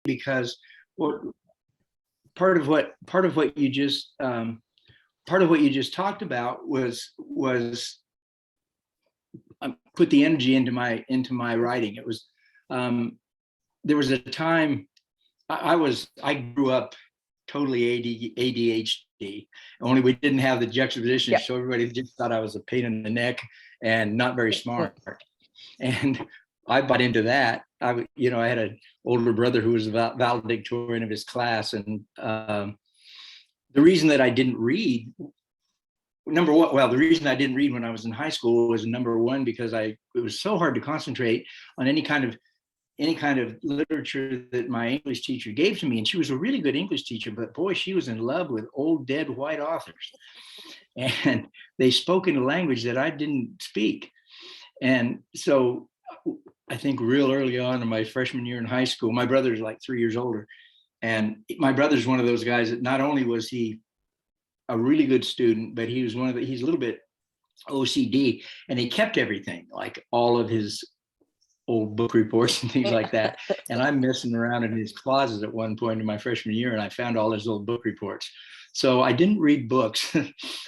because well, part of what you just talked about was put the energy into my writing. It was there was a time I grew up totally ADHD, only we didn't have the juxtaposition, so everybody just thought I was a pain in the neck and not very smart. And I bought into that. I had an older brother who was valedictorian of his class, and the reason that I didn't read, the reason I didn't read when I was in high school was number one, because it was so hard to concentrate on any kind of literature that my English teacher gave to me. And she was a really good English teacher, but boy, she was in love with old dead white authors. And they spoke in a language that I didn't speak. And so I think real early on in my freshman year in high school, my brother's like 3 years older. And my brother's one of those guys that not only was he a really good student, but he's a little bit OCD, and he kept everything, like all of his old book reports and things like that. And I'm messing around in his closet at one point in my freshman year, and I found all his old book reports. So I didn't read books.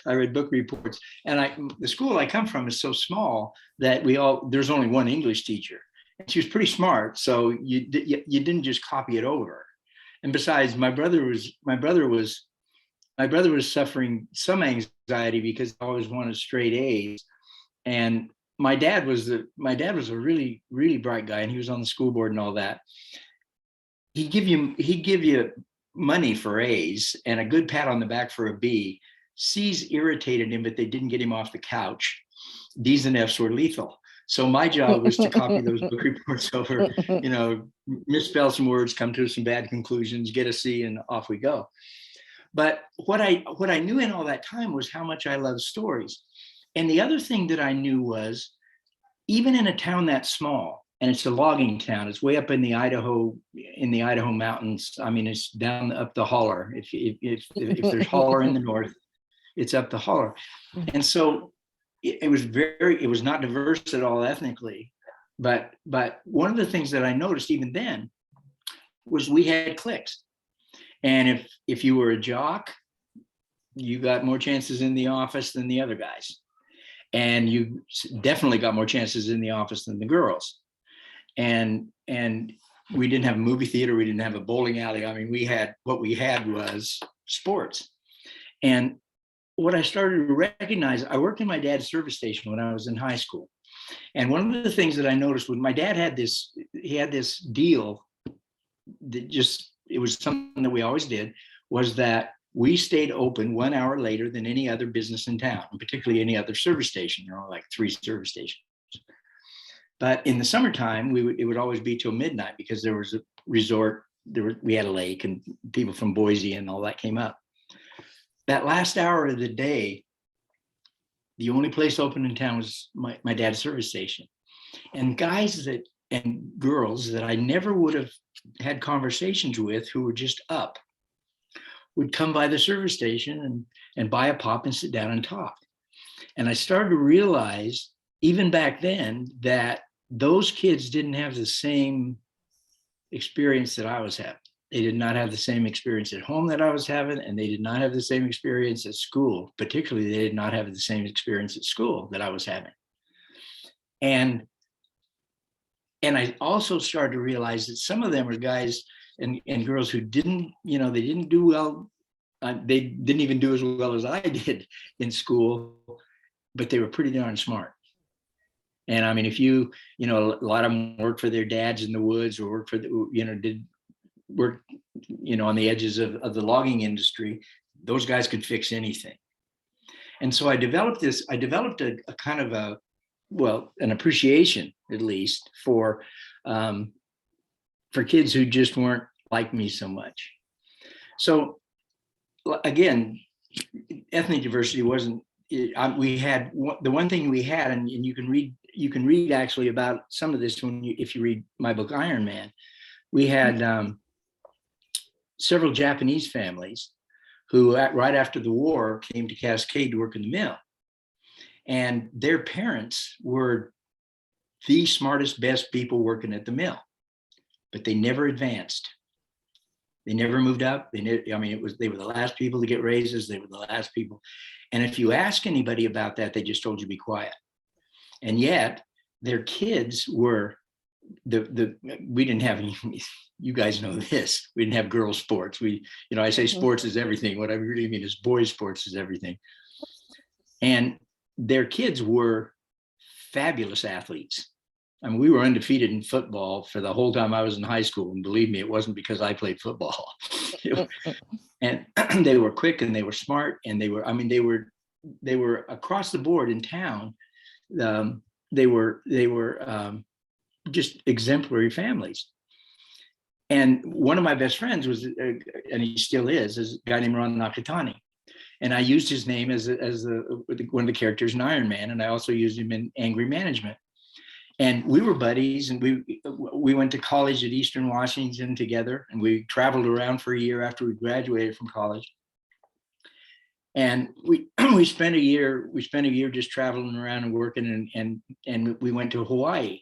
I read book reports. And the school I come from is so small that there's only one English teacher. And she was pretty smart. So you didn't just copy it over. And besides, my brother was suffering some anxiety because he always wanted straight A's. And my dad was a really, really bright guy, and he was on the school board and all that. He'd give you money for A's and a good pat on the back for a B. C's irritated him, but they didn't get him off the couch. D's and F's were lethal. So my job was to copy those book reports over, misspell some words, come to some bad conclusions, get a C, and off we go. But what I knew in all that time was how much I loved stories. And the other thing that I knew was, even in a town that small, and it's a logging town, it's way up in the Idaho mountains. I mean, it's down up the holler. If there's holler in the north, it's up the holler. And so it was not diverse at all ethnically. But one of the things that I noticed even then was we had cliques. And if you were a jock, you got more chances in the office than the other guys. And you definitely got more chances in the office than the girls. And we didn't have a movie theater. We didn't have a bowling alley. I mean, what we had was sports. And what I started to recognize, I worked in my dad's service station when I was in high school. And one of the things that I noticed was my dad had this deal that it was something that we always did, was that we stayed open 1 hour later than any other business in town, and particularly any other service station. There were like 3 service stations. But in the summertime, it would always be till midnight, because there was a resort, we had a lake, and people from Boise and all that came up. That last hour of the day, the only place open in town was my dad's service station. And guys and girls that I never would have had conversations with, who were just up, would come by the service station and buy a pop and sit down and talk. And I started to realize, even back then, that those kids didn't have the same experience that I was having. They did not have the same experience at home that I was having, and they did not have the same experience at school. Particularly, they did not have the same experience at school that I was having. And I also started to realize that some of them were guys and girls who didn't do well. They didn't even do as well as I did in school, but they were pretty darn smart. And I mean, if a lot of them worked for their dads in the woods, or worked for did work, on the edges of the logging industry, those guys could fix anything. And so I developed a kind of an appreciation, at least, for kids who just weren't like me so much. So again, ethnic diversity wasn't. We had the one thing we had, and you can read actually about some of this if you read my book Iron Man. We had several Japanese families who, right after the war, came to Cascade to work in the mill, and their parents were the smartest, best people working at the mill, but they never advanced. They never moved up. I mean, they were the last people to get raises. They were the last people. And if you ask anybody about that, they just told you be quiet. And yet their kids were we didn't have any, you guys know this, we didn't have girls sports. I say sports is everything. What I really mean is boys sports is everything. And their kids were fabulous athletes. I mean, we were undefeated in football for the whole time I was in high school. And believe me, it wasn't because I played football. And they were quick and they were smart. And they were across the board in town. They were just exemplary families. And one of my best friends was, and he still is a guy named Ron Nakatani. And I used his name as one of the characters in Iron Man. And I also used him in Angry Management. And we were buddies, and we went to college at Eastern Washington together, and we traveled around for a year after we graduated from college. And we spent a year just traveling around and working, and we went to Hawaii.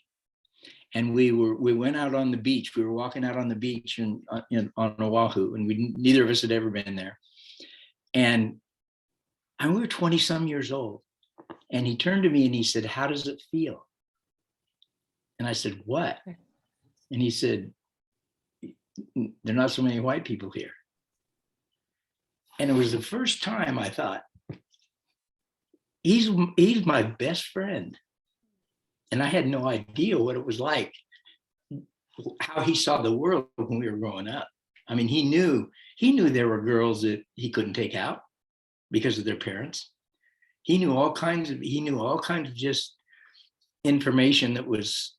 And we went out on the beach. We were walking out on the beach on Oahu, and neither of us had ever been there. And we were 20 some years old. And he turned to me and he said, "How does it feel?" And I said, "What?" And he said, "There are not so many white people here." And it was the first time I thought, he's my best friend. And I had no idea what it was like, how he saw the world when we were growing up. I mean, he knew there were girls that he couldn't take out because of their parents. He knew all kinds of just information that was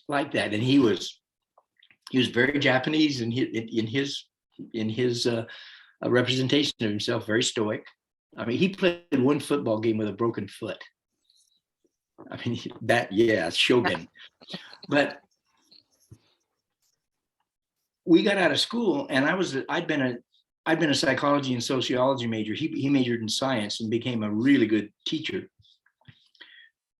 like that. And he was very Japanese in his representation of himself, very stoic. I mean, he played one football game with a broken foot. I mean, Shogun. But we got out of school, and I'd been a psychology and sociology major. He majored in science and became a really good teacher.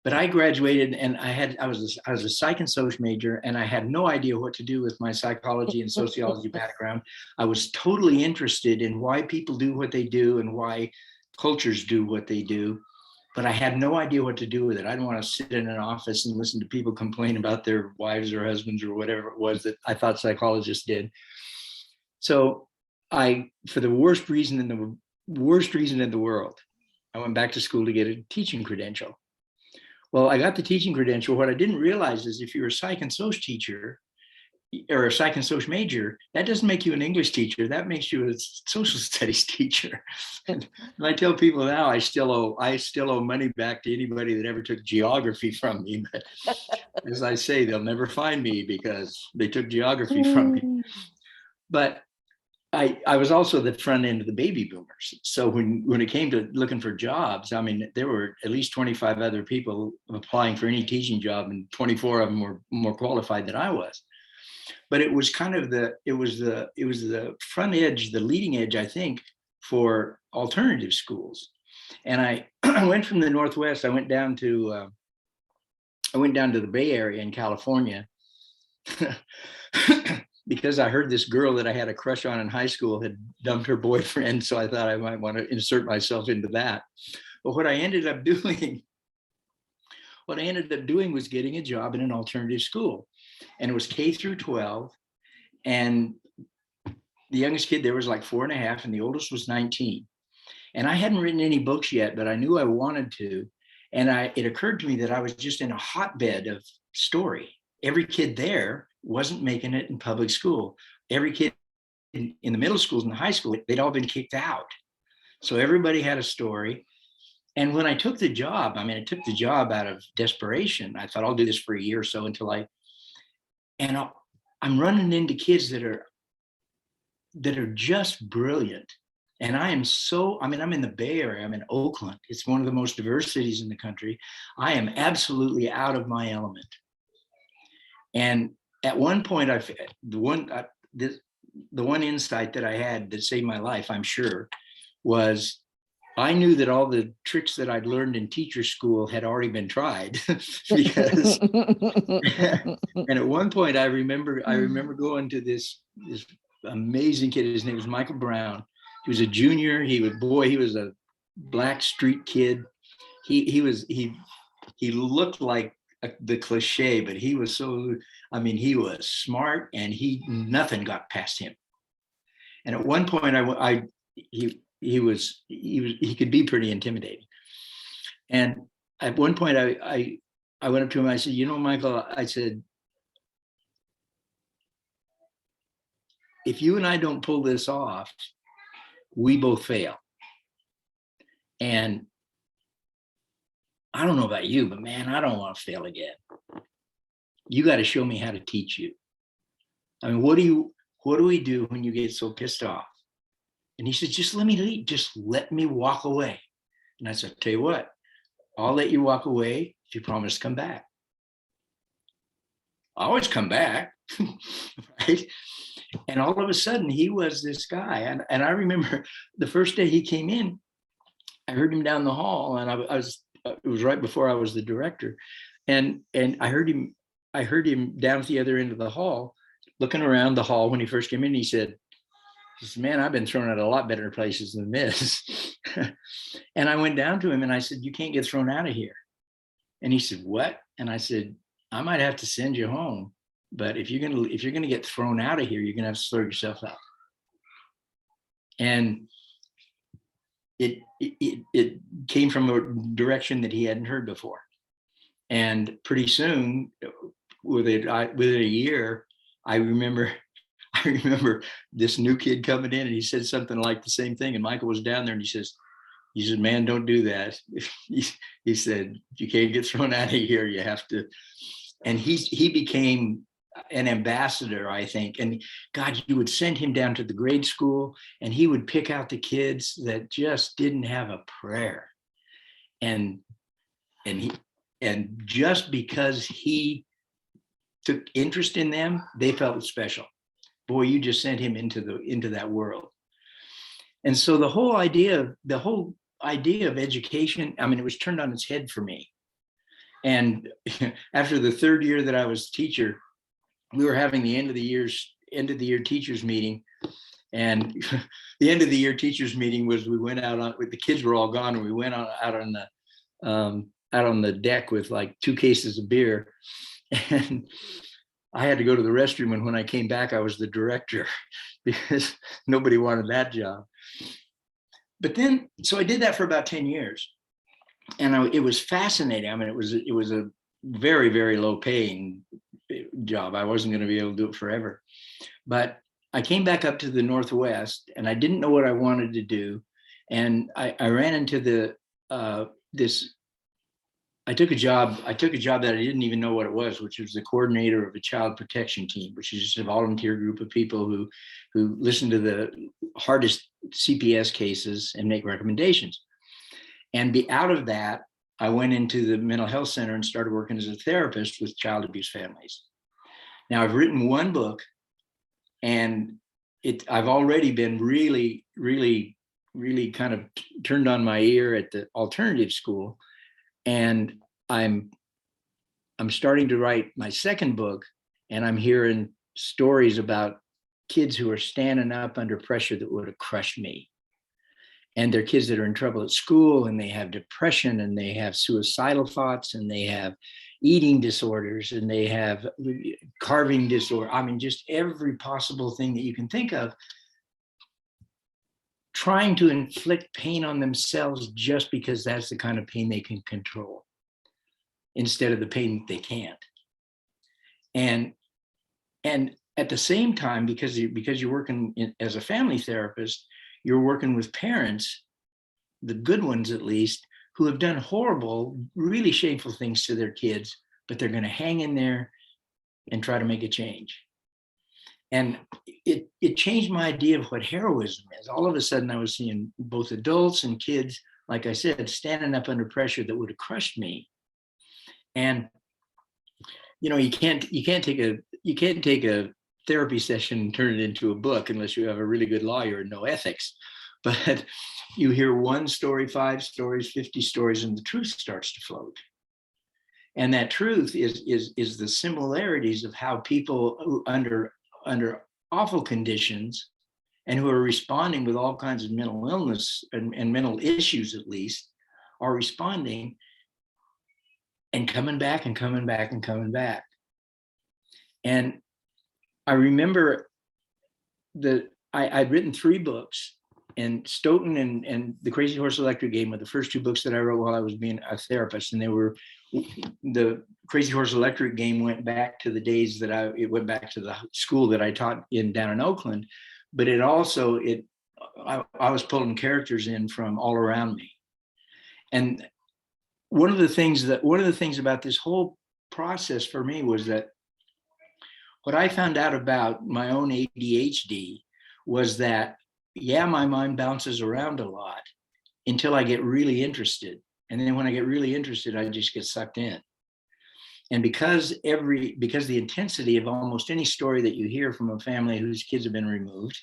But I graduated, and I was a psych and soc major, and I had no idea what to do with my psychology and sociology background. I was totally interested in why people do what they do and why cultures do what they do. But I had no idea what to do with it. I didn't want to sit in an office and listen to people complain about their wives or husbands or whatever it was that I thought psychologists did. So for the worst reason in the world, I went back to school to get a teaching credential. Well, I got the teaching credential. What I didn't realize is if you're a psych and soc teacher or a psych and soc major, that doesn't make you an English teacher. That makes you a social studies teacher. And I tell people now, I still owe money back to anybody that ever took geography from me. But as I say, they'll never find me because they took geography from me. But I was also the front end of the baby boomers. So when it came to looking for jobs, I mean, there were at least 25 other people applying for any teaching job, and 24 of them were more qualified than I was. But it was kind of it was the front edge, the leading edge, I think, for alternative schools. And I went from the Northwest. I went down to the Bay Area in California. Because I heard this girl that I had a crush on in high school had dumped her boyfriend. So I thought I might want to insert myself into that. But what I ended up doing was getting a job in an alternative school. And it was K through 12. And the youngest kid there was like 4.5, and the oldest was 19. And I hadn't written any books yet, but I knew I wanted to. And it occurred to me that I was just in a hotbed of story. Every kid there wasn't making it in public school. Every kid in the middle schools and the high school, they'd all been kicked out. So everybody had a story. And when I took the job, I took the job out of desperation. I thought I'll do this for a year or so I'm running into kids that are just brilliant. And I'm in the Bay Area, I'm in Oakland. It's one of the most diverse cities in the country. I am absolutely out of my element. And at one point, the one insight that I had that saved my life, I'm sure, was I knew that all the tricks that I'd learned in teacher school had already been tried. Because, and at one point, I remember going to this amazing kid. His name was Michael Brown. He was a junior. He was a black street kid. He looked like the cliche, but he was so, I mean, he was smart, and nothing got past him. And at one point, he could be pretty intimidating. And at one point, I went up to him. I said, Michael, I said, if you and I don't pull this off, we both fail. And I don't know about you, but man, I don't want to fail again. You got to show me how to teach you. I mean, what do we do when you get so pissed off? And he said, just let me leave. Just let me walk away. And I said, tell you what, I'll let you walk away if you promise to come back. I always come back, right? And all of a sudden, he was this guy. And I remember the first day he came in, I heard him down the hall, and it was right before I was the director. And I heard him down at the other end of the hall, looking around the hall when he first came in. He said, man, I've been thrown out a lot better places than this. And I went down to him and I said, you can't get thrown out of here. And he said, what? And I said, I might have to send you home, but if you're gonna get thrown out of here, you're gonna have to slow yourself up. And it came from a direction that he hadn't heard before. And pretty soon, within a year, I remember this new kid coming in, and he said something like the same thing. And Michael was down there, and he said, man, don't do that. He said, you can't get thrown out of here. You have to. And he became an ambassador, I think. And God, you would send him down to the grade school, and he would pick out the kids that just didn't have a prayer. And just because he took interest in them, they felt special. Boy, you just sent him into that world. And so the whole idea of education, I mean, it was turned on its head for me. And after the third year that I was teacher, we were having the end of the year teachers meeting. And the end of the year teachers meeting was, we went out with the kids were all gone, and we went out on the deck with like 2 cases of beer. And I had to go to the restroom, and when I came back, I was the director because nobody wanted that job. But then, so I did that for about 10 years, and it was fascinating. I mean, it was a very, very low paying job. I wasn't going to be able to do it forever. But I came back up to the Northwest, and I didn't know what I wanted to do. And I ran into I took a job that I didn't even know what it was, which was the coordinator of a child protection team, which is just a volunteer group of people who listen to the hardest CPS cases and make recommendations. And out of that, I went into the mental health center and started working as a therapist with child abuse families. Now, I've written one book, and I've already been really, really, really kind of turned on my ear at the alternative school. And I'm starting to write my second book, and I'm hearing stories about kids who are standing up under pressure that would have crushed me. And they're kids that are in trouble at school, and they have depression, and they have suicidal thoughts, and they have eating disorders, and they have carving disorder. I mean, just every possible thing that you can think of, trying to inflict pain on themselves just because that's the kind of pain they can control, instead of the pain that they can't. And at the same time, because you're working as a family therapist, you're working with parents, the good ones at least, who have done horrible, really shameful things to their kids, but they're going to hang in there and try to make a change. And it changed my idea of what heroism is. All of a sudden, I was seeing both adults and kids, like I said, standing up under pressure that would have crushed me. And you can't take a therapy session and turn it into a book unless you have a really good lawyer and no ethics. But you hear one story, 5 stories, 50 stories, and the truth starts to float. And that truth is the similarities of how people under awful conditions and who are responding with all kinds of mental illness and mental issues, at least, are responding and coming back and coming back and coming back. And I remember that I'd written 3 books, and Stoughton and The Crazy Horse Electric Game were the first 2 books that I wrote while I was being a therapist. And they were, the Crazy Horse Electric Game went back to the days that it went back to the school that I taught down in Oakland, but it also, I was pulling characters in from all around me. And one of the things about this whole process for me was that what I found out about my own ADHD was that, yeah, my mind bounces around a lot until I get really interested. And then when I get really interested, I just get sucked in. And because the intensity of almost any story that you hear from a family whose kids have been removed,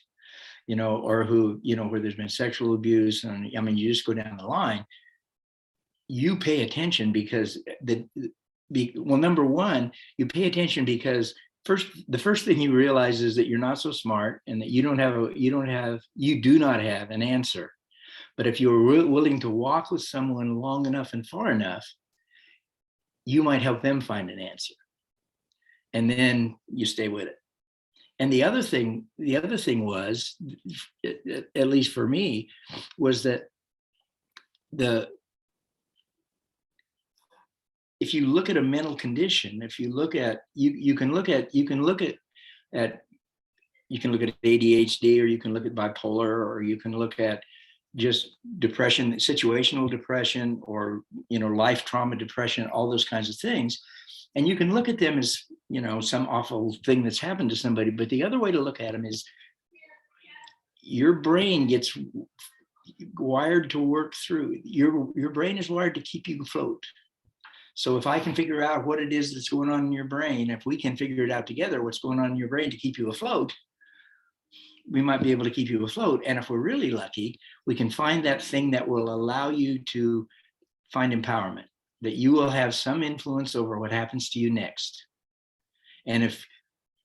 or who, where there's been sexual abuse, and I mean, you just go down the line, you pay attention because number one, you pay attention because the first thing you realize is that you're not so smart and that you do not have an answer. But if you're willing to walk with someone long enough and far enough, you might help them find an answer. And then you stay with it. And the other thing was, at least for me, was that if you look at a mental condition, if you look at, you can look at ADHD, or you can look at bipolar, or you can look at just depression, situational depression, or, life trauma depression, all those kinds of things. And you can look at them as, some awful thing that's happened to somebody. But the other way to look at them is your brain gets wired to work through. Your brain is wired to keep you afloat. So if I can figure out what it is that's going on in your brain, if we can figure it out together, what's going on in your brain to keep you afloat, we might be able to keep you afloat. And if we're really lucky, we can find that thing that will allow you to find empowerment, that you will have some influence over what happens to you next. And if,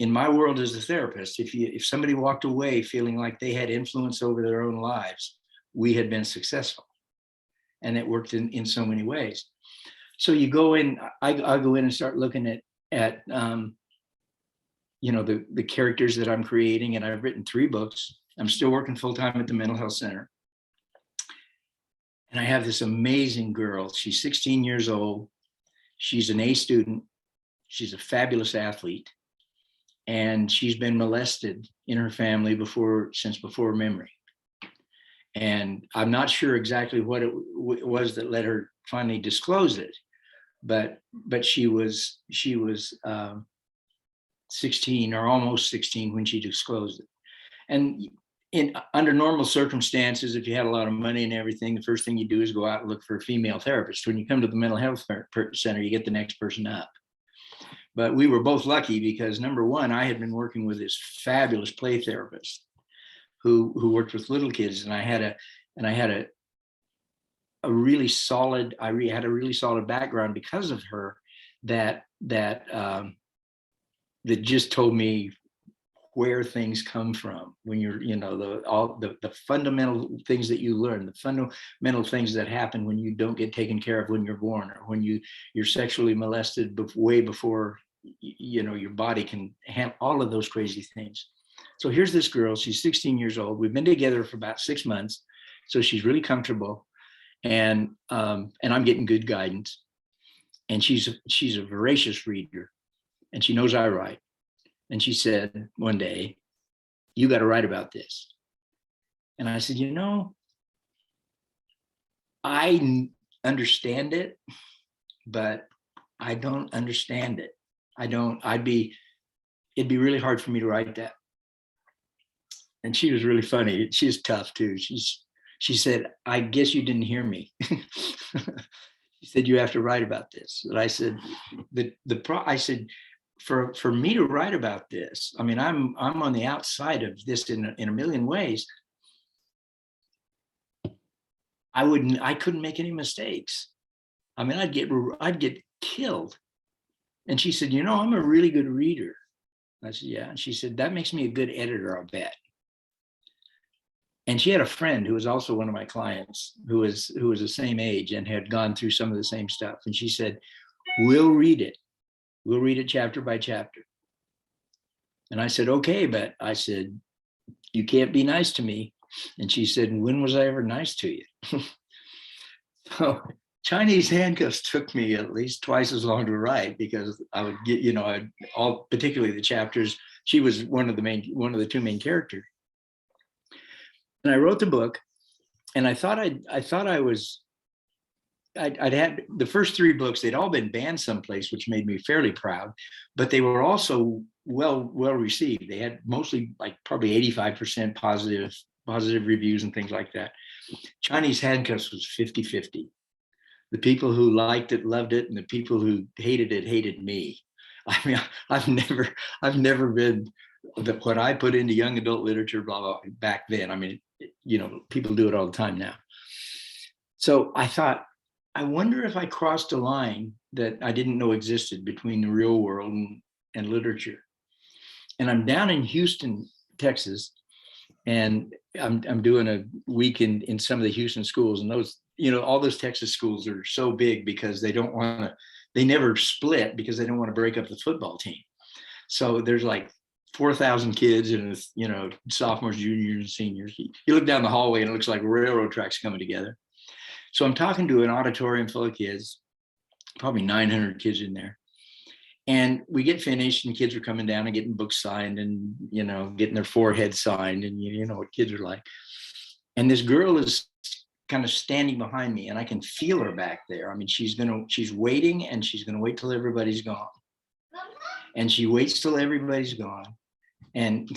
in my world as a therapist, if somebody walked away feeling like they had influence over their own lives, we had been successful. And it worked in so many ways. So you go in, I go in and start looking at the characters that I'm creating, and I've written 3 books. I'm still working full time at the Mental Health Center. And I have this amazing girl. She's 16 years old. She's an A student. She's a fabulous athlete. And she's been molested in her family since before memory. And I'm not sure exactly what it was that let her finally disclose it, but she was 16 or almost 16 when she disclosed it. And under normal circumstances, if you had a lot of money and everything, the first thing you do is go out and look for a female therapist. When you come to the mental health center, you get the next person up. But we were both lucky because, number one, I had been working with this fabulous play therapist who worked with little kids, and I had a really solid background because of her that just told me where things come from when you're, the fundamental things that you learn, the fundamental things that happen when you don't get taken care of when you're born, or when you're sexually molested way before, your body can handle all of those crazy things. So here's this girl, she's 16 years old. We've been together for about 6 months. So she's really comfortable, and I'm getting good guidance. And she's a voracious reader, and she knows I write. And she said one day, "You got to write about this." And I said, I understand it, but I don't understand it. It'd be really hard for me to write that. And she was really funny. She's tough too. She said, "I guess you didn't hear me." She said, "You have to write about this." And I said, I said, for me to write about this, I mean, I'm on the outside of this in a million ways. I couldn't make any mistakes. I mean, I'd get killed. And she said, "I'm a really good reader." I said, yeah. And she said, that makes me a good editor, I'll bet. And she had a friend who was also one of my clients who was the same age and had gone through some of the same stuff. And she said, we'll read it. We'll read it chapter by chapter. And I said, okay, but I said, you can't be nice to me. And she said, when was I ever nice to you? So Chinese Handcuffs took me at least twice as long to write because I would get, particularly the chapters. She was one of the two main characters. And I wrote the book, and I'd had the first three books, they'd all been banned someplace, which made me fairly proud, but they were also well received. They had mostly like probably 85% positive reviews and things like that. Chinese Handcuffs was 50-50. The people who liked it, loved it, and the people who hated it, hated me. I mean, I've never been what I put into young adult literature, blah, blah, back then. I mean, people do it all the time now. So I thought, I wonder if I crossed a line that I didn't know existed between the real world and literature. And I'm down in Houston, Texas, and I'm doing a week in some of the Houston schools, and those, all those Texas schools are so big because they never split because they don't want to break up the football team. So there's like 4,000 kids and, sophomores, juniors, and seniors. You look down the hallway and it looks like railroad tracks coming together. So I'm talking to an auditorium full of kids, probably 900 kids in there. And we get finished and kids are coming down and getting books signed and, getting their forehead signed, and you know what kids are like. And this girl is kind of standing behind me and I can feel her back there. I mean, she's waiting, and she's going to wait till everybody's gone. And she waits till everybody's gone. And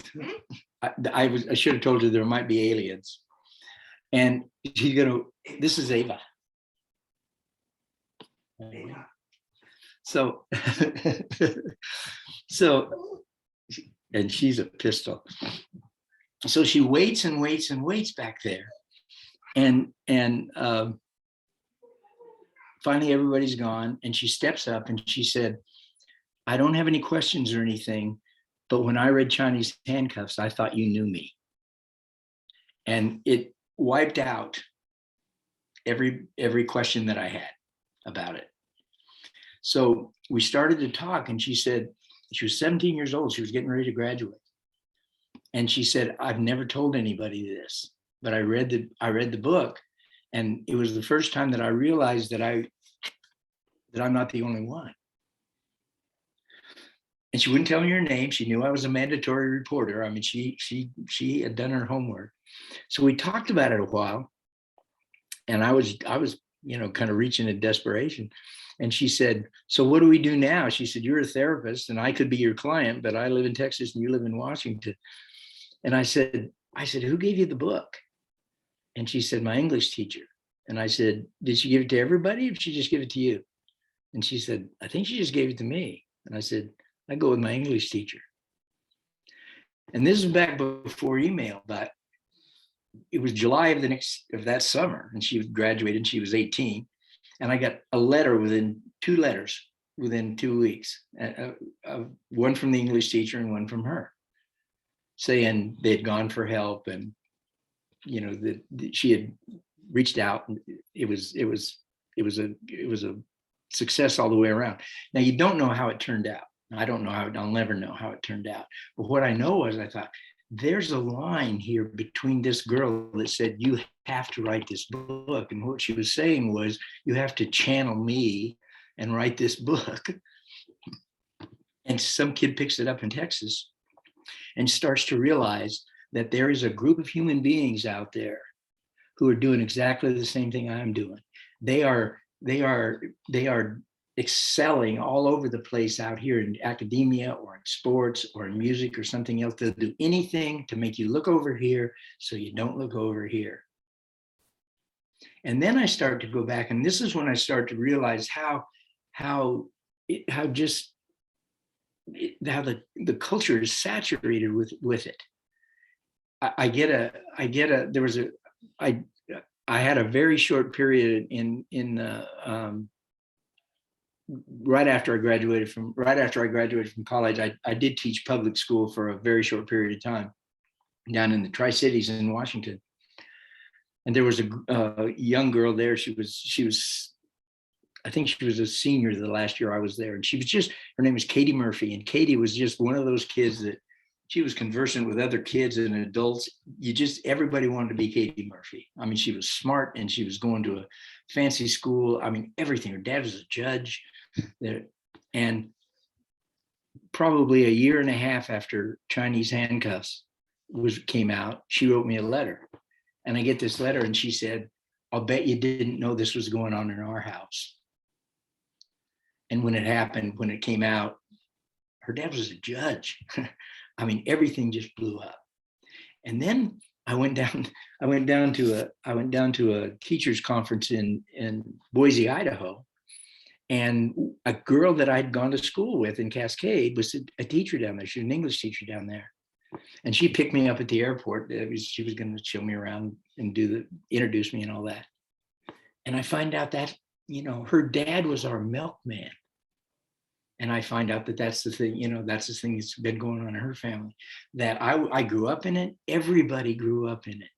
I should have told you there might be aliens. And she's this is Ava. So, and she's a pistol. So she waits and waits and waits back there. And finally everybody's gone, and she steps up and she said, I don't have any questions or anything, but when I read Chinese Handcuffs, I thought you knew me. And it wiped out every question that I had about it. So we started to talk, and she said, she was 17 years old. She was getting ready to graduate. And she said, I've never told anybody this, but I read the book, and it was the first time that I realized that I'm not the only one. And she wouldn't tell me her name. She knew I was a mandatory reporter. I mean, she had done her homework. So we talked about it a while, and I was kind of reaching a desperation. And she said, so what do we do now? She said, you're a therapist and I could be your client, but I live in Texas and you live in Washington. And I said, who gave you the book? And she said, my English teacher. And I said, did she give it to everybody or did she just give it to you? And she said, I think she just gave it to me. And I said, I go with my English teacher. And this is back before email, but it was July of that summer, and she graduated and she was 18. And I got a letter within 2 weeks, one from the English teacher and one from her, saying they had gone for help, and that she had reached out, and it was a success all the way around. Now, you don't know how it turned out. I don't know how. I'll never know how it turned out. But what I know was, I thought, there's a line here between this girl that said, you have to write this book. And what she was saying was, you have to channel me and write this book. And some kid picks it up in Texas and starts to realize that there is a group of human beings out there who are doing exactly the same thing I'm doing. They are excelling all over the place out here in academia or in sports or in music or something else. They'll do anything to make you look over here so you don't look over here. And then I start to go back, and this is when I start to realize how the culture is saturated with it. I had a very short period in right after I graduated from college, I did teach public school for a very short period of time down in the Tri-Cities in Washington. And there was a young girl there. She was, I think she was a senior the last year I was there. And her name was Katie Murphy. And Katie was just one of those kids that she was conversant with other kids and adults. Everybody wanted to be Katie Murphy. I mean, she was smart and she was going to a fancy school. I mean, everything. Her dad was a judge. And probably a year and a half after Chinese Handcuffs came out, she wrote me a letter. And I get this letter and she said, "I'll bet you didn't know this was going on in our house." And when it came out, her dad was a judge. I mean, everything just blew up. And then I went down to a teachers conference in Boise, Idaho. And a girl that I'd gone to school with in Cascade was a teacher down there. She was an English teacher down there. And she picked me up at the airport. She was going to show me around and introduce me and all that. And I find out that, her dad was our milkman. And I find out that that's the thing, that's the thing that's been going on in her family, that I grew up in it. Everybody grew up in it.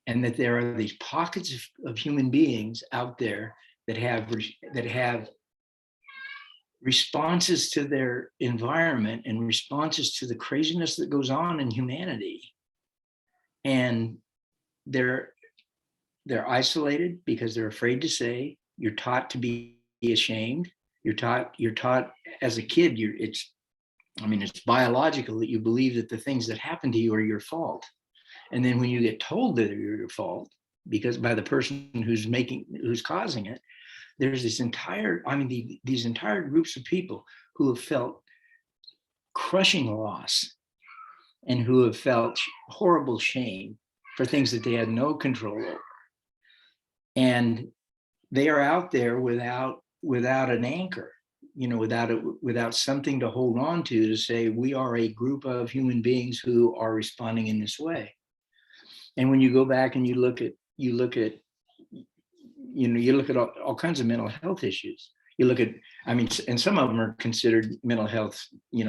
And that there are these pockets of human beings out there that have responses to their environment and responses to the craziness that goes on in humanity. And they're isolated because they're afraid to say. You're taught to be ashamed. You're taught as a kid, it's biological that you believe that the things that happen to you are your fault. And then when you get told that they're your fault, because by the person who's causing it, there's these entire groups of people who have felt crushing loss and who have felt horrible shame for things that they had no control over. And they are out there without an anchor, without something to hold on to say, we are a group of human beings who are responding in this way. And when you go back and you look at all kinds of mental health issues. You look at, and some of them are considered mental health,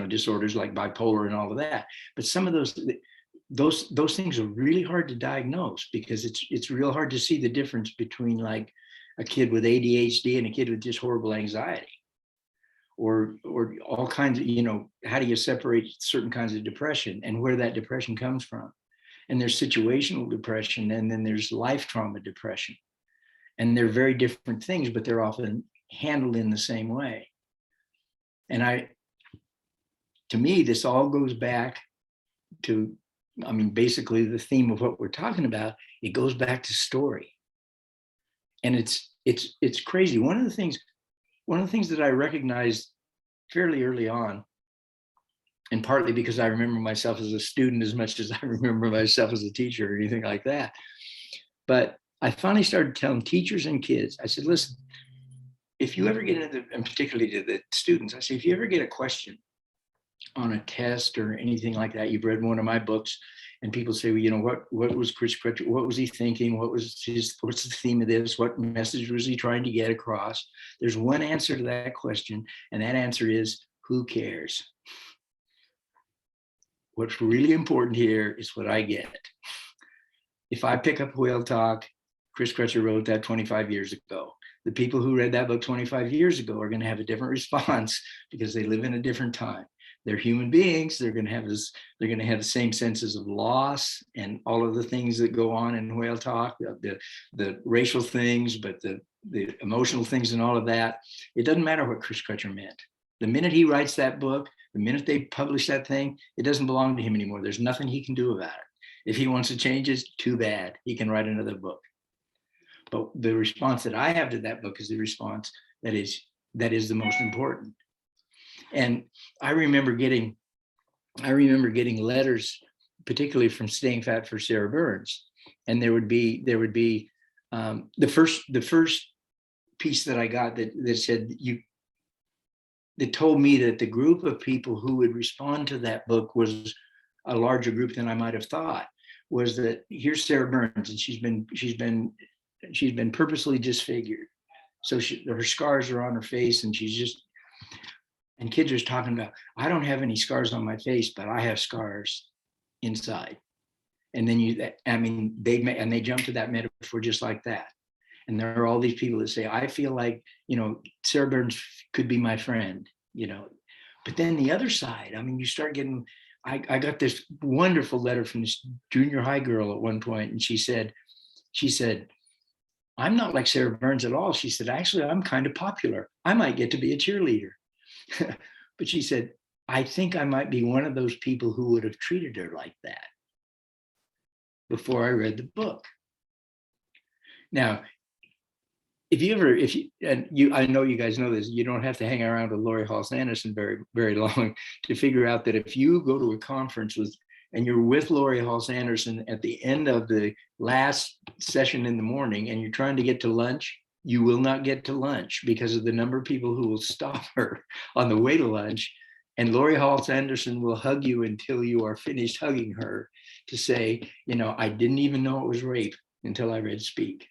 disorders like bipolar and all of that. But some of those things are really hard to diagnose because it's real hard to see the difference between like a kid with ADHD and a kid with just horrible anxiety, or all kinds of, how do you separate certain kinds of depression and where that depression comes from? And there's situational depression, and then there's life trauma depression. And they're very different things, but they're often handled in the same way. And to me, this all goes back to, basically the theme of what we're talking about. It goes back to story. And it's crazy. One of the things that I recognized fairly early on, and partly because I remember myself as a student as much as I remember myself as a teacher or anything like that, but I finally started telling teachers and kids, I said, listen, if you ever get into, and particularly to the students, I say, if you ever get a question on a test or anything like that, you've read one of my books and people say, well, what was Chris Crutcher? What was he thinking? What's the theme of this? What message was he trying to get across? There's one answer to that question. And that answer is, who cares? What's really important here is what I get. If I pick up Whale Talk, Chris Crutcher wrote that 25 years ago. The people who read that book 25 years ago are going to have a different response because they live in a different time. They're human beings. They're going to have the same senses of loss and all of the things that go on in Whale Talk, the racial things, but the emotional things and all of that. It doesn't matter what Chris Crutcher meant. The minute he writes that book, the minute they publish that thing, it doesn't belong to him anymore. There's nothing he can do about it. If he wants to change it, too bad. He can write another book. But the response that I have to that book is the response that is the most important. And I remember getting letters, particularly from Staying Fat for Sarah Burns. And there would be the first piece that I got that said that told me that the group of people who would respond to that book was a larger group than I might have thought. Was that here's Sarah Burns, and she's been purposely disfigured. So her scars are on her face, and and kids are talking about, I don't have any scars on my face, but I have scars inside. And then they jump to that metaphor just like that. And there are all these people that say, I feel like, Sarah Burns could be my friend, But then the other side, you start getting, I got this wonderful letter from this junior high girl at one point, and she said, I'm not like Sarah Burns at all. She said, actually, I'm kind of popular. I might get to be a cheerleader. But she said, I think I might be one of those people who would have treated her like that before I read the book. Now, I know you guys know this, you don't have to hang around with Laurie Halse Anderson very, very long to figure out that if you go to a conference and you're with Laurie Halse Anderson at the end of the last session in the morning and you're trying to get to lunch, you will not get to lunch because of the number of people who will stop her on the way to lunch. And Laurie Halse Anderson will hug you until you are finished hugging her to say, I didn't even know it was rape until I read Speak.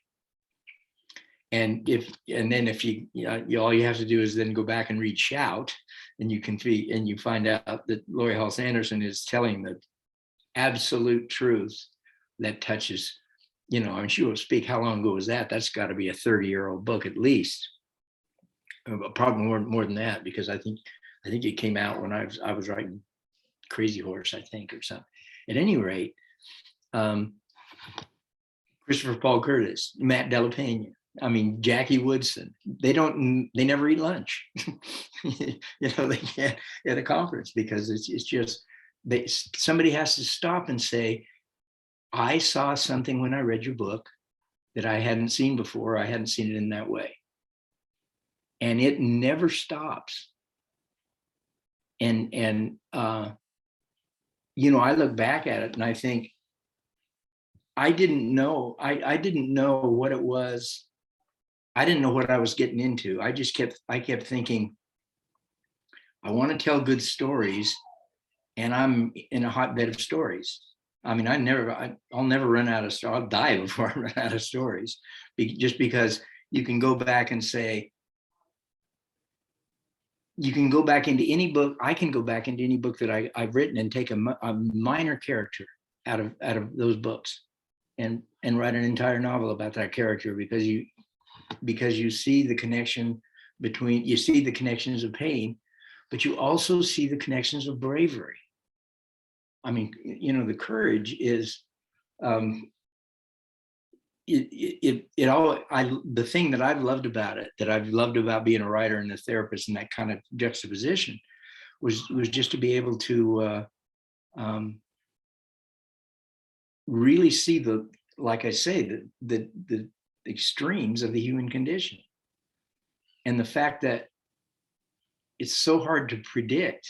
And then if you all you have to do is then go back and read Shout, and you find out that Laurie Halse Anderson is telling the absolute truth that touches, she will Speak. How long ago was that? That's got to be a 30-year-old book at least. Probably more than that, because I think it came out when I was writing Crazy Horse, I think, or something. At any rate, Christopher Paul Curtis, Matt Della Pena, Jackie Woodson, they never eat lunch. They can't at a conference because it's just, somebody has to stop and say, I saw something when I read your book that I hadn't seen before. I hadn't seen it in that way. And it never stops. And I look back at it and I think, I didn't know what it was. I didn't know what I was getting into. I kept thinking, I want to tell good stories, and I'm in a hotbed of stories. I'll never run out of stories. I'll die before I run out of stories, just because you can go back and say, you can go back into any book. I can go back into any book that I've written and take a minor character out of those books and write an entire novel about that character, because you see the connection you see the connections of pain, but you also see the connections of bravery. The courage is, the thing that I've loved about it, that I've loved about being a writer and a therapist and that kind of juxtaposition was just to be able to really see like I say, the extremes of the human condition, and the fact that it's so hard to predict,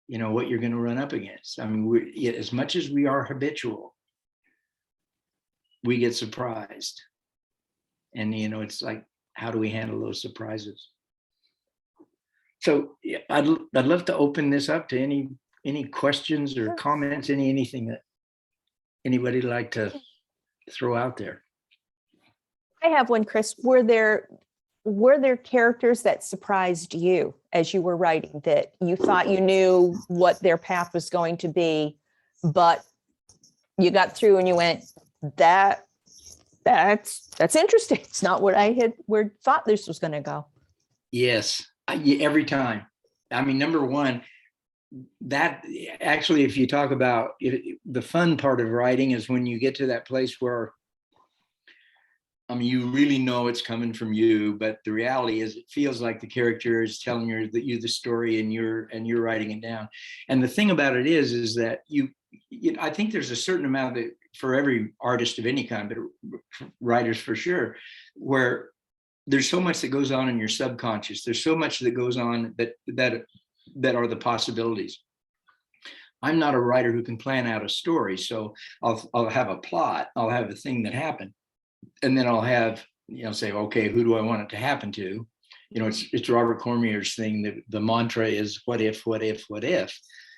what you're going to run up against. As much as we are habitual, we get surprised, and it's like, how do we handle those surprises? So I'd love to open this up to any questions or comments, anything that anybody like to throw out there. I have one, Chris. Were there characters that surprised you as you were writing, that you thought you knew what their path was going to be, but you got through and you went, that's interesting. It's not what I thought this was going to go. Yes, every time. Number one, that actually, if you talk about it, the fun part of writing is when you get to that place where you really know it's coming from you, but the reality is it feels like the character is telling you the story, and you're writing it down. And the thing about it is that I think there's a certain amount of it for every artist of any kind, but writers for sure, where there's so much that goes on in your subconscious. There's so much that goes on that are the possibilities. I'm not a writer who can plan out a story, so I'll have a plot, I'll have a thing that happened, and then I'll have, say, okay, who do I want it to happen to? It's Robert Cormier's thing, that the mantra is what if,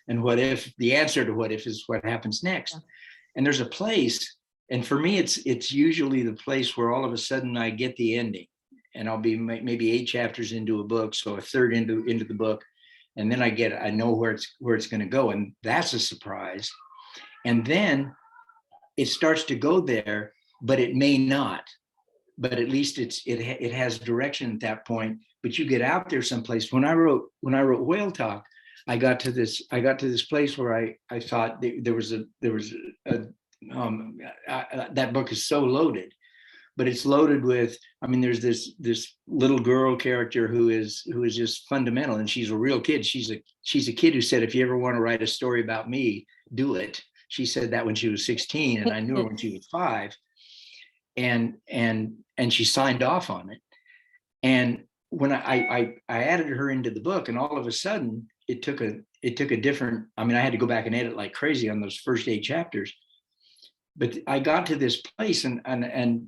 and what if, the answer to what if is what happens next. And there's a place, and for me, it's usually the place where all of a sudden I get the ending, I'll be maybe 8 chapters into a book, so a third into the book, and then I know where it's going to go, and that's a surprise. And then it starts to go there, but it may not. But at least it has direction at that point. But you get out there someplace. When I wrote Whale Talk, I got to this place where I thought there was that book is so loaded, but it's loaded with, I mean, there's this little girl character who is just fundamental, and she's a real kid. She's a kid who said, if you ever want to write a story about me, do it. She said that when she was 16, and I knew her when she was 5, and she signed off on it. And when I added her into the book, and all of a sudden it took a different, I mean, I had to go back and edit like crazy on those first 8 chapters, but I got to this place, and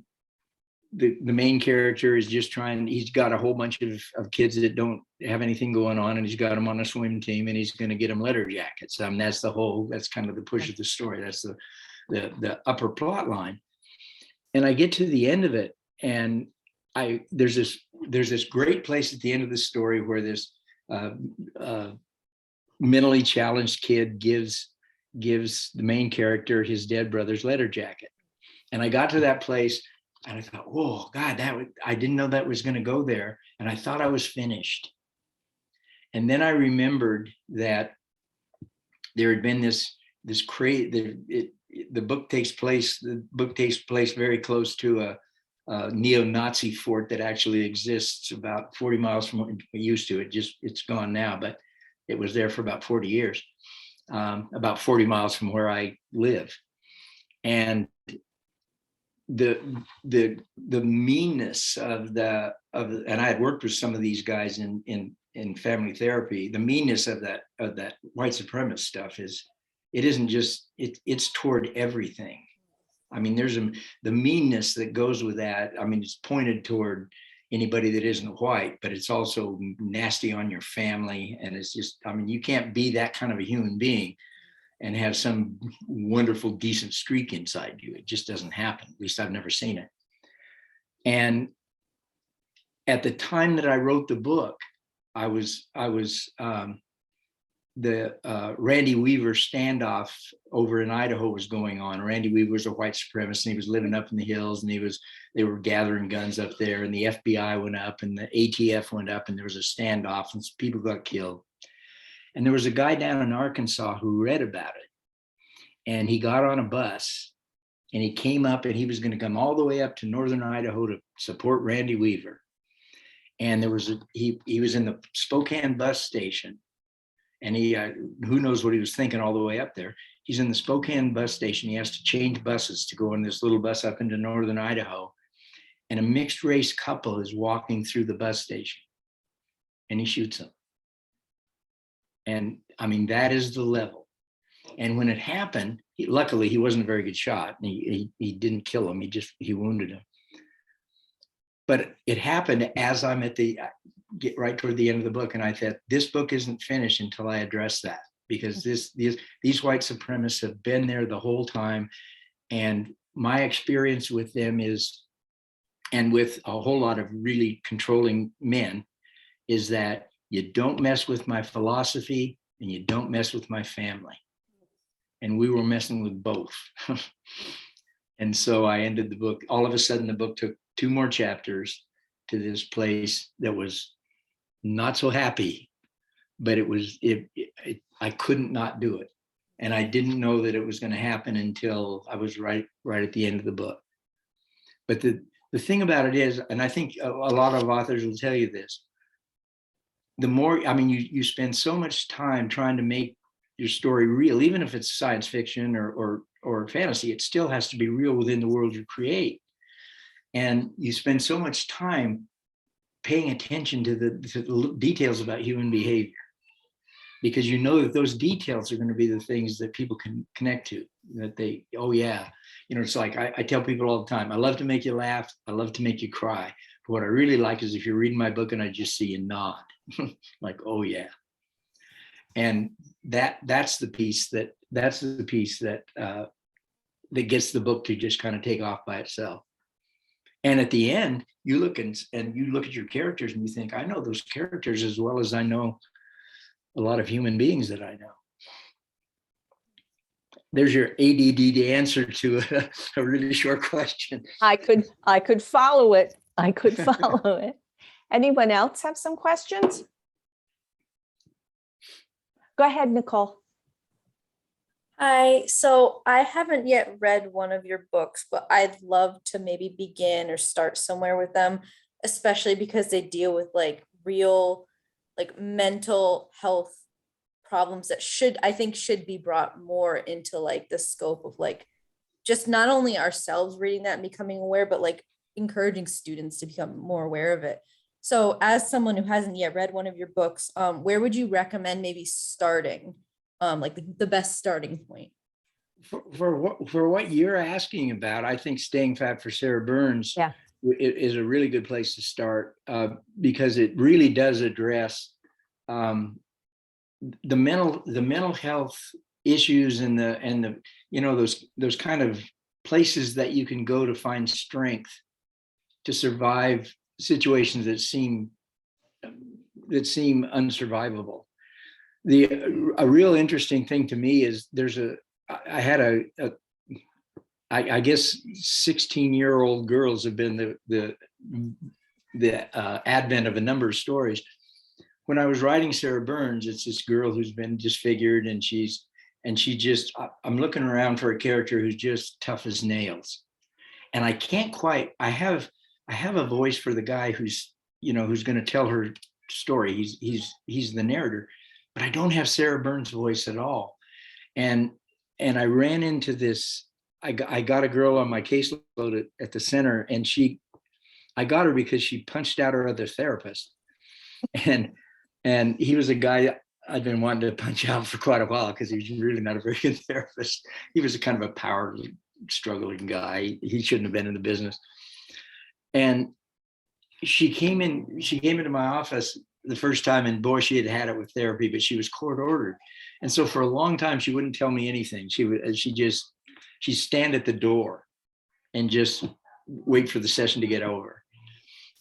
the main character is just he's got a whole bunch of kids that don't have anything going on, and he's got them on a swim team, and he's going to get them leather jackets. That's kind of the push of the story. That's the upper plot line. And I get to the end of it, and there's this great place at the end of the story where this mentally challenged kid gives the main character his dead brother's leather jacket. And I got to that place, and I thought, whoa, God, I didn't know that was going to go there. And I thought I was finished. And then I remembered that there had been the book takes place very close to a neo-Nazi fort that actually exists about 40 miles from what we used to. It's gone now, but it was there for about 40 years, about 40 miles from where I live. And the meanness and I had worked with some of these guys in family therapy. The meanness of that white supremacist stuff it's toward everything. I mean, there's the meanness that goes with that. I mean, it's pointed toward anybody that isn't white, but it's also nasty on your family. And it's just, I mean, you can't be that kind of a human being and have some wonderful, decent streak inside you. It just doesn't happen. At least I've never seen it. And at the time that I wrote the book, the Randy Weaver standoff over in Idaho was going on. Randy Weaver was a white supremacist, and he was living up in the hills, and they were gathering guns up there, and the FBI went up, and the ATF went up, and there was a standoff, and people got killed. And there was a guy down in Arkansas who read about it, and he got on a bus, and he came up, and he was going to come all the way up to northern Idaho to support Randy Weaver. And he was in the Spokane bus station, and who knows what he was thinking all the way up there. He's in the Spokane bus station. He has to change buses to go on this little bus up into northern Idaho, and a mixed race couple is walking through the bus station, and he shoots them. And I mean, that is the level. And when it happened, luckily he wasn't a very good shot. He didn't kill him. He wounded him. But it happened as I'm get right toward the end of the book, and I thought, this book isn't finished until I address that, because these white supremacists have been there the whole time, and my experience with them and with a whole lot of really controlling men, is that you don't mess with my philosophy and you don't mess with my family. And we were messing with both. And so I ended the book. All of a sudden, the book took 2 more chapters to this place that was not so happy, but I couldn't not do it. And I didn't know that it was going to happen until I was right at the end of the book. But the thing about it is, and I think a lot of authors will tell you this, the more, I mean, you spend so much time trying to make your story real, even if it's science fiction or fantasy, it still has to be real within the world you create. And you spend so much time paying attention to the details about human behavior, because you know that those details are going to be the things that people can connect to, that they, oh yeah, it's like I tell people all the time, I love to make you laugh, I love to make you cry. But what I really like is if you're reading my book and I just see you nod, like, oh yeah. And that's the piece that gets the book to just kind of take off by itself. And at the end, you look and you look at your characters and you think, I know those characters as well as I know a lot of human beings that I know. There's your ADD answer to a really short question. I could follow it. I could follow it. Anyone else have some questions? Go ahead, Nicole. Hi, so I haven't yet read one of your books, but I'd love to maybe begin or start somewhere with them, especially because they deal with like real, like mental health problems that I think should be brought more into like the scope of like just not only ourselves reading that and becoming aware, but like encouraging students to become more aware of it. So as someone who hasn't yet read one of your books, where would you recommend maybe starting? Like the best starting point? For what you're asking about, I think Staying Fat for Sarah Burns Yeah. is a really good place to start, because it really does address the mental health issues and the those kind of places that you can go to find strength to survive situations that seem unsurvivable. A real interesting thing to me is I had I guess 16-year-old girls have been the advent of a number of stories. When I was writing Sarah Burns, it's this girl who's been disfigured, and I'm looking around for a character who's just tough as nails, and I can't quite. I have a voice for the guy who's going to tell her story. He's the narrator, but I don't have Sarah Burns' voice at all. And I ran into this. I got a girl on my caseload at the center, and I got her because she punched out her other therapist, and he was a guy I'd been wanting to punch out for quite a while because he was really not a very good therapist. He was a kind of a power struggling guy. He shouldn't have been in the business. And she came into my office the first time, and boy, she had it with therapy, but she was court ordered. And so for a long time, she wouldn't tell me anything. She'd stand at the door and just wait for the session to get over.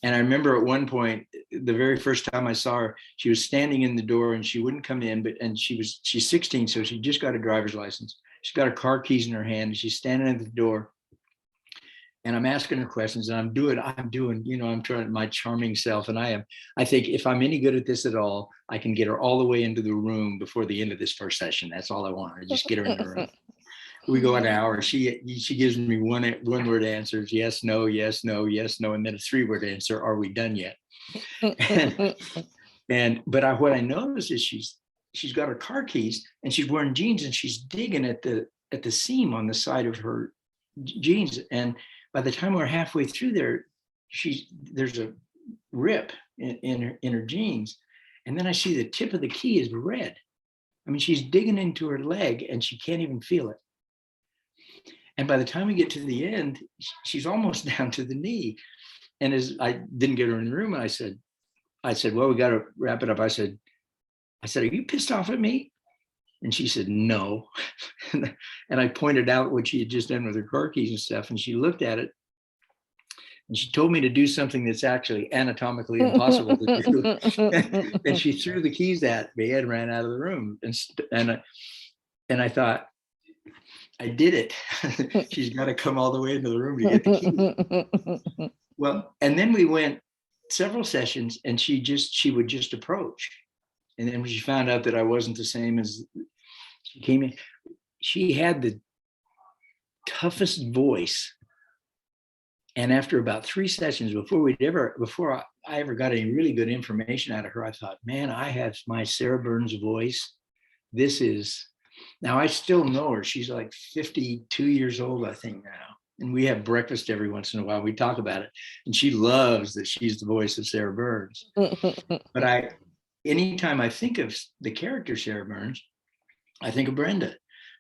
And I remember at one point, the very first time I saw her, she was standing in the door and she wouldn't come in, and she's 16, so she just got a driver's license. She's got her car keys in her hand, and she's standing at the door. And I'm asking her questions, and I'm trying my charming self. And I think if I'm any good at this at all, I can get her all the way into the room before the end of this first session. That's all I want. I just get her in the room. We go an hour. She gives me one word answers: yes, no, yes, no, yes, no, and then a 3-word answer: are we done yet? What I noticed is she's got her car keys, and she's wearing jeans, and she's digging at the seam on the side of her jeans. And by the time we're halfway through there's a rip in her jeans, and then I see the tip of the key is red. I mean, she's digging into her leg, and she can't even feel it. And by the time we get to the end, she's almost down to the knee. And as I didn't get her in the room, and I said, well, we got to wrap it up. I said, are you pissed off at me? And she said, no. And I pointed out what she had just done with her car keys and stuff. And she looked at it, and she told me to do something that's actually anatomically impossible to do. And she threw the keys at me and ran out of the room. And I thought, I did it. She's got to come all the way into the room to get the key. Well, and then we went several sessions, and she would just approach. And then when she found out that I wasn't the same as she came in, she had the toughest voice. And after about 3 sessions, before I ever got any really good information out of her, I thought, man, I have my Sarah Burns voice. Now I still know her. She's like 52 years old, I think now. And we have breakfast every once in a while. We talk about it. And she loves that she's the voice of Sarah Burns. But anytime I think of the character Sarah Burns, I think of Brenda.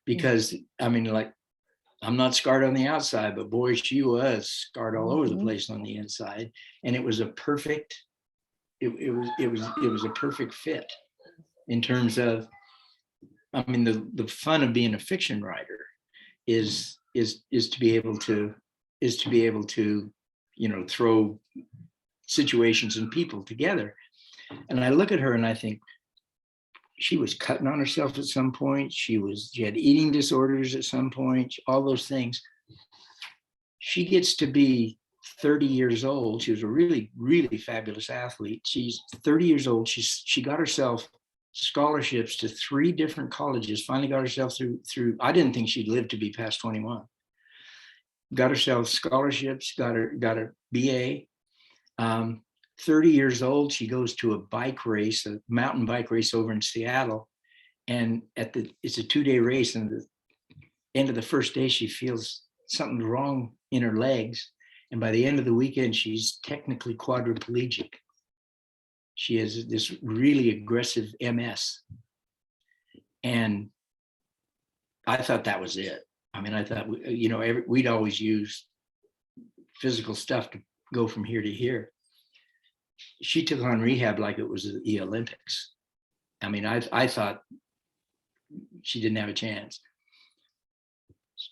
Because I mean, like, I'm not scarred on the outside, but boy, she was scarred all over the place on the inside. And it was a perfect, it was a perfect fit in terms of, I mean, the fun of being a fiction writer is to be able to throw situations and people together. And I look at her and I think, she was cutting on herself at some point. She had eating disorders at some point, all those things. She gets to be 30 years old. She was a really, really fabulous athlete. She's 30 years old. She got herself scholarships to 3 different colleges, finally got herself through, I didn't think she'd live to be past 21. Got herself scholarships, got her BA. 30 years old, she goes to a bike race, a mountain bike race over in Seattle. And it's a 2-day race. And at the end of the first day, she feels something wrong in her legs. And by the end of the weekend, she's technically quadriplegic. She has this really aggressive MS. And I thought that was it. I mean, I thought, we'd always use physical stuff to go from here to here. She took on rehab like it was the Olympics. I mean, I thought she didn't have a chance.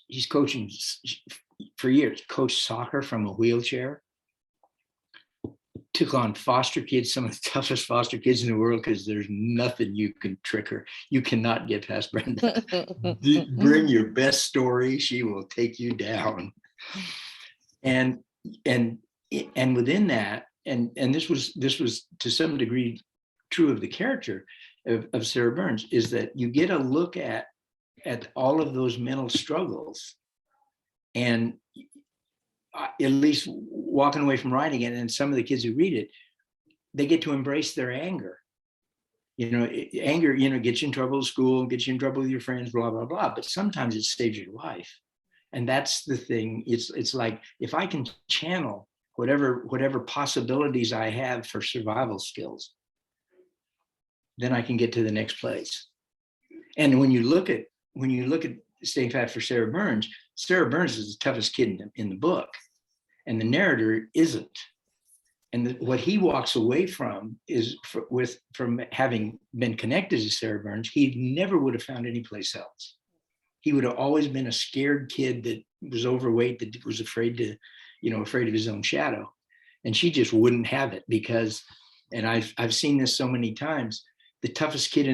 He's coaching for years, coached soccer from a wheelchair, took on foster kids, some of the toughest foster kids in the world, because there's nothing you can trick her. You cannot get past Brenda. Bring your best story, she will take you down. And within that, and this was to some degree true of the character of Sarah Burns, is that you get a look at all of those mental struggles, and at least walking away from writing it, and some of the kids who read it, they get to embrace their anger. Anger, gets you in trouble at school, gets you in trouble with your friends, blah, blah, blah. But sometimes it saves your life. And that's the thing. It's like, if I can channel whatever possibilities I have for survival skills, then I can get to the next place. And when you look at Staying Fat for Sarah Burns is the toughest kid in the book, and the narrator isn't. And what he walks away from is from having been connected to Sarah Burns, he never would have found any place else. He would have always been a scared kid that was overweight, that was afraid of his own shadow. And she just wouldn't have it, because, and I've seen this so many times, the toughest kid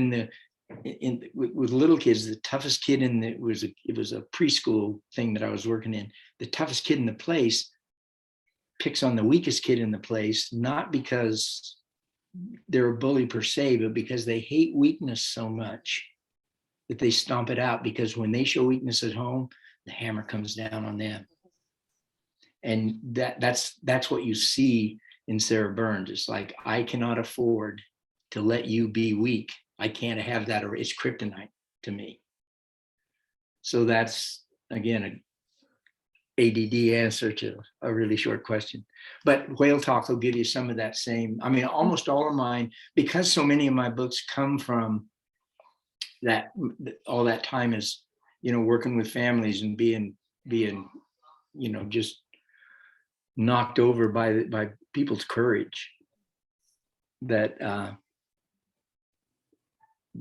with little kids, the toughest kid it was a preschool thing that I was working in. The toughest kid in the place picks on the weakest kid in the place, not because they're a bully per se, but because they hate weakness so much that they stomp it out, because when they show weakness at home, the hammer comes down on them. And that's what you see in Sarah Burns. It's like, I cannot afford to let you be weak. I can't have that, or it's kryptonite to me. So that's, again, an ADD answer to a really short question. But Whale Talk will give you some of that same, I mean, almost all of mine, because so many of my books come from that, all that time is, working with families and being, just knocked over by people's courage, that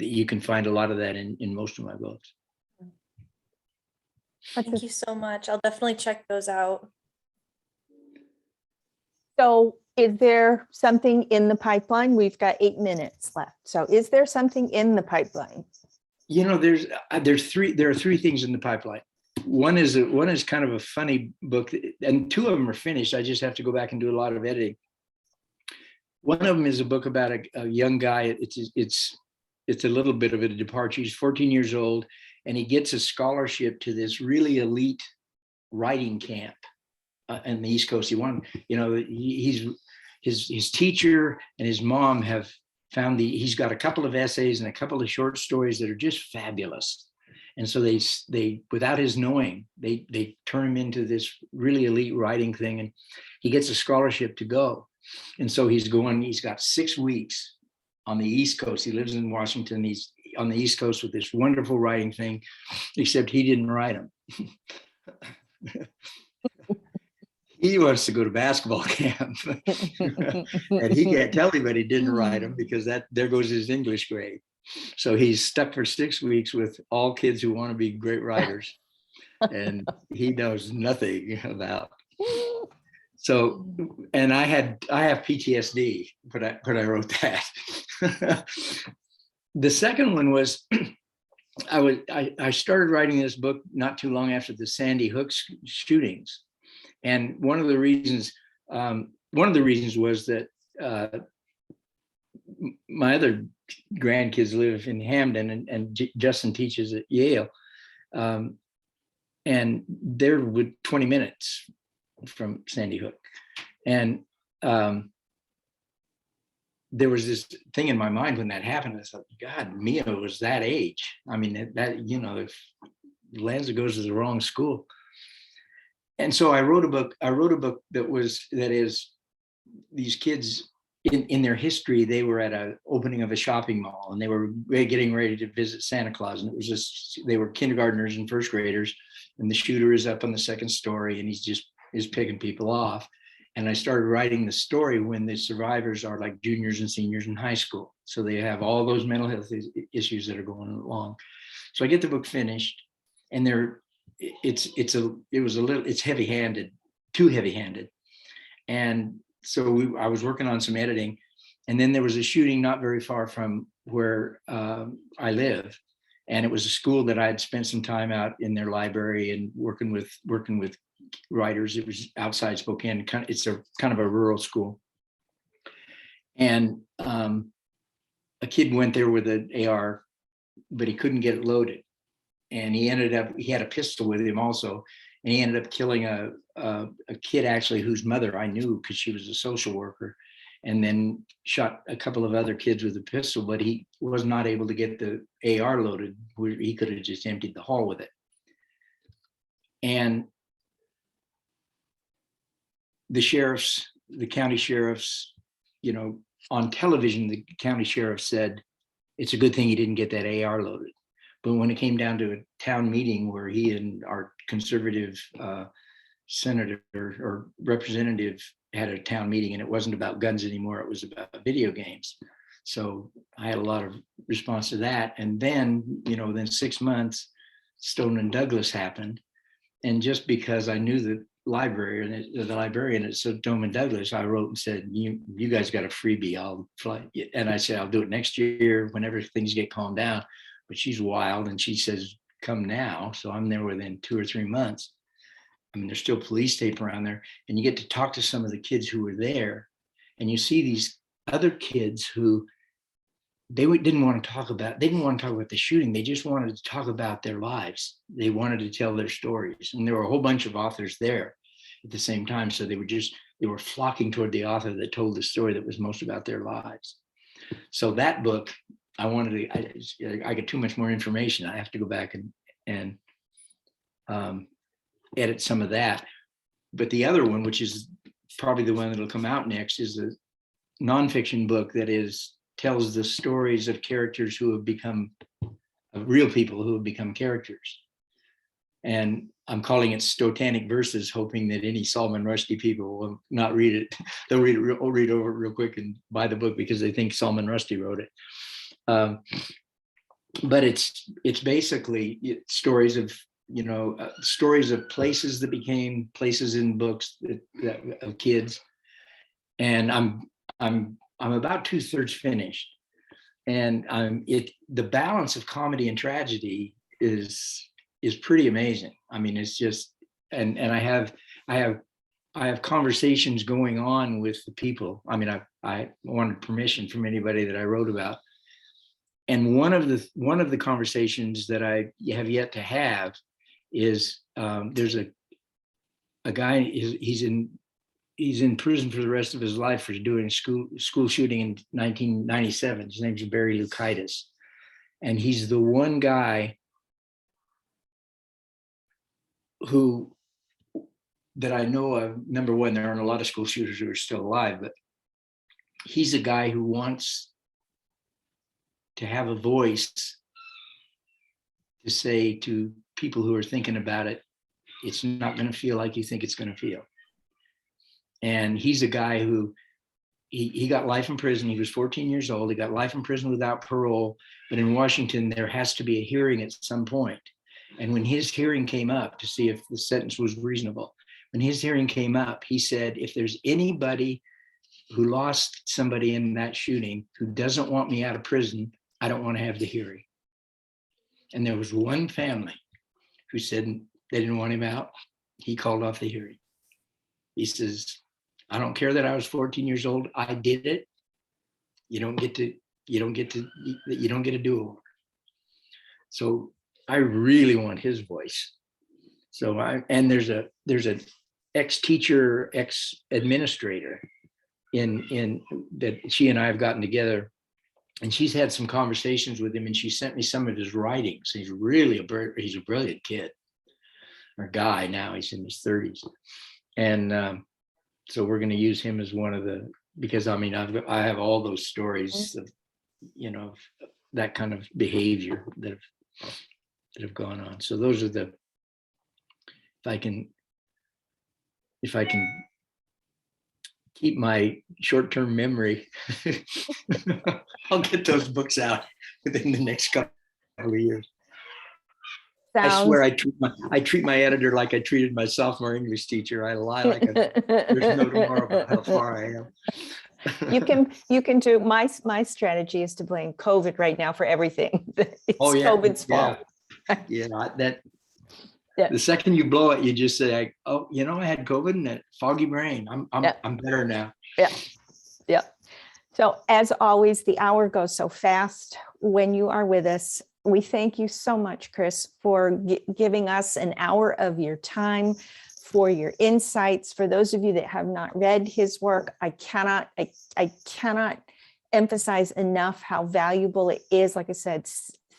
you can find a lot of that in most of my books. Thank you so much. I'll definitely check those out. So is there something in the pipeline? We've got 8 minutes left. So is there something in the pipeline? There are 3 things in the pipeline. One is kind of a funny book, and 2 of them are finished. I just have to go back and do a lot of editing. One of them is a book about a young guy. It's a little bit of a departure. He's 14 years old, and he gets a scholarship to this really elite writing camp in the East Coast. His teacher and his mom have found he's got a couple of essays and a couple of short stories that are just fabulous. And so they without his knowing, they turn him into this really elite writing thing, and he gets a scholarship to go. And so he's got 6 weeks on the East Coast. He lives in Washington. He's on the East Coast with this wonderful writing thing, except he didn't write them. He wants to go to basketball camp. And he can't tell anybody he didn't write them, because there goes his English grade. So he's stuck for 6 weeks with all kids who want to be great writers, and he knows nothing about. So, and I have PTSD, but I wrote that. The second one was I started writing this book not too long after the Sandy Hook shootings, and one of the reasons was that my other grandkids live in Hamden, and Justin teaches at Yale, and they're 20 minutes from Sandy Hook, and there was this thing in my mind when that happened. I thought, God, Mia was that age. I mean, that if Lanza goes to the wrong school. And so I wrote a book that is these kids in their history. They were at an opening of a shopping mall, and they were getting ready to visit Santa Claus. And it was just, they were kindergartners and first graders, and the shooter is up on the second story, and he's picking people off. And I started writing the story when the survivors are like juniors and seniors in high school. So they have all those mental health issues that are going along. So I get the book finished, and it's heavy-handed, too heavy-handed. And so I was working on some editing, and then there was a shooting not very far from where I live. And it was a school that I had spent some time out in their library and working with writers. It was outside Spokane. It's a kind of a rural school. And a kid went there with an AR, but he couldn't get it loaded. And he had a pistol with him also. And he ended up killing a kid actually whose mother I knew because she was a social worker, and then shot a couple of other kids with a pistol, but he was not able to get the AR loaded where he could have just emptied the hall with it. And the county sheriffs, on television, the county sheriff said, it's a good thing he didn't get that AR loaded. But when it came down to a town meeting where he and our conservative senator or representative had a town meeting, and it wasn't about guns anymore, it was about video games. So I had a lot of response to that. And then, then 6 months, Stone and Douglas happened. And just because I knew the librarian at Stone Douglas, I wrote and said, you guys got a freebie, I'll fly. And I said, I'll do it next year whenever things get calmed down. But she's wild, and she says, come now. So I'm there within 2 or 3 months. I mean, there's still police tape around there, and you get to talk to some of the kids who were there, and you see these other kids who they didn't want to talk about the shooting. They just wanted to talk about their lives. They wanted to tell their stories. And there were a whole bunch of authors there at the same time. So they were flocking toward the author that told the story that was most about their lives. So that book, I get too much more information. I have to go back and edit some of that. But the other one, which is probably the one that'll come out next, is a nonfiction book that tells the stories of characters who have become real people who have become characters. And I'm calling it Stotanic Verses, hoping that any Salman Rushdie people will not read it. They'll read over it real quick and buy the book because they think Salman Rushdie wrote it. But it's basically stories of places that became places in books of kids. And I'm about 2/3 finished, and the balance of comedy and tragedy is pretty amazing. I mean, it's just, and I have conversations going on with the people. I mean, I wanted permission from anybody that I wrote about, and one of the conversations that I have yet to have is there's a guy, he's in prison for the rest of his life for doing a school shooting in 1997. His name's Barry Lukaitis. And he's the one guy that I know of. Number one, there aren't a lot of school shooters who are still alive, but he's a guy who wants to have a voice to say to people who are thinking about it, it's not going to feel like you think it's going to feel. And he's a guy who he got life in prison. He was 14 years old. He got life in prison without parole. But in Washington, there has to be a hearing at some point. And when his hearing came up to see if the sentence was reasonable, when his hearing came up, he said, if there's anybody who lost somebody in that shooting who doesn't want me out of prison, I don't want to have the hearing. And there was one family who said they didn't want him out. He called off the hearing. He says, I don't care that I was 14 years old. I did it. You don't get to do it. So I really want his voice. So there's a ex-teacher, ex-administrator in that she and I have gotten together, and she's had some conversations with him, and she sent me some of his writings. He's really he's a brilliant kid or guy now. He's in his 30s, and so we're going to use him as one of the, because I mean I have all those stories of, you know, that kind of behavior that have gone on. So those are the, if I can keep my short-term memory, I'll get those books out within the next couple of years. I swear I treat my editor like I treated my sophomore English teacher. I lie like there's no tomorrow about how far I am. You can do, my strategy is to blame COVID right now for everything. It's COVID's fault. Yeah, the second you blow it, you just say, oh, you know, I had COVID and that foggy brain. I'm better now. Yeah. So as always, the hour goes so fast when you are with us. We thank you so much, Chris, for giving us an hour of your time, for your insights. For those of you that have not read his work, I cannot emphasize enough how valuable it is. Like I said,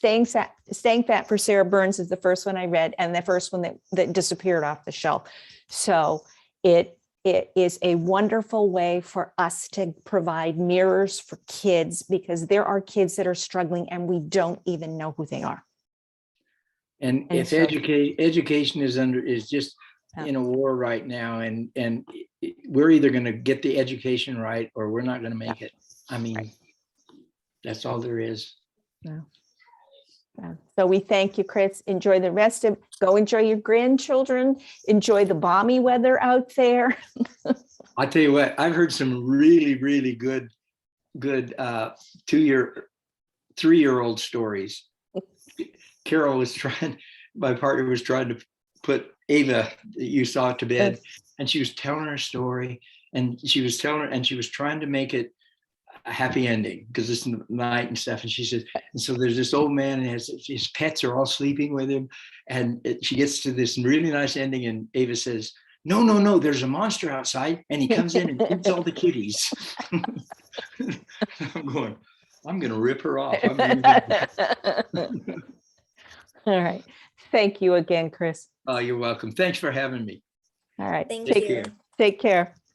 Staying Fat for Sarah Burns is the first one I read, and the first one that disappeared off the shelf. So it is a wonderful way for us to provide mirrors for kids, because there are kids that are struggling and we don't even know who they are. And if education is just in a war right now, and we're either going to get the education right or we're not going to make it. I mean, that's all there is. Yeah. So we thank you, Chris. Enjoy the rest of, go enjoy your grandchildren, enjoy the balmy weather out there. I tell you what, I've heard some really, really good 3-year-old stories. Carol my partner was trying to put Ava, that you saw, to bed, and she was telling her a story, and she was trying to make it a happy ending because it's night and stuff. And she says, and so there's this old man and his pets are all sleeping with him. And she gets to this really nice ending. And Ava says, no, there's a monster outside and he comes in and eats all the kitties. I'm going to rip her off. All right. Thank you again, Chris. Oh, you're welcome. Thanks for having me. All right. Thank Take you. Take care.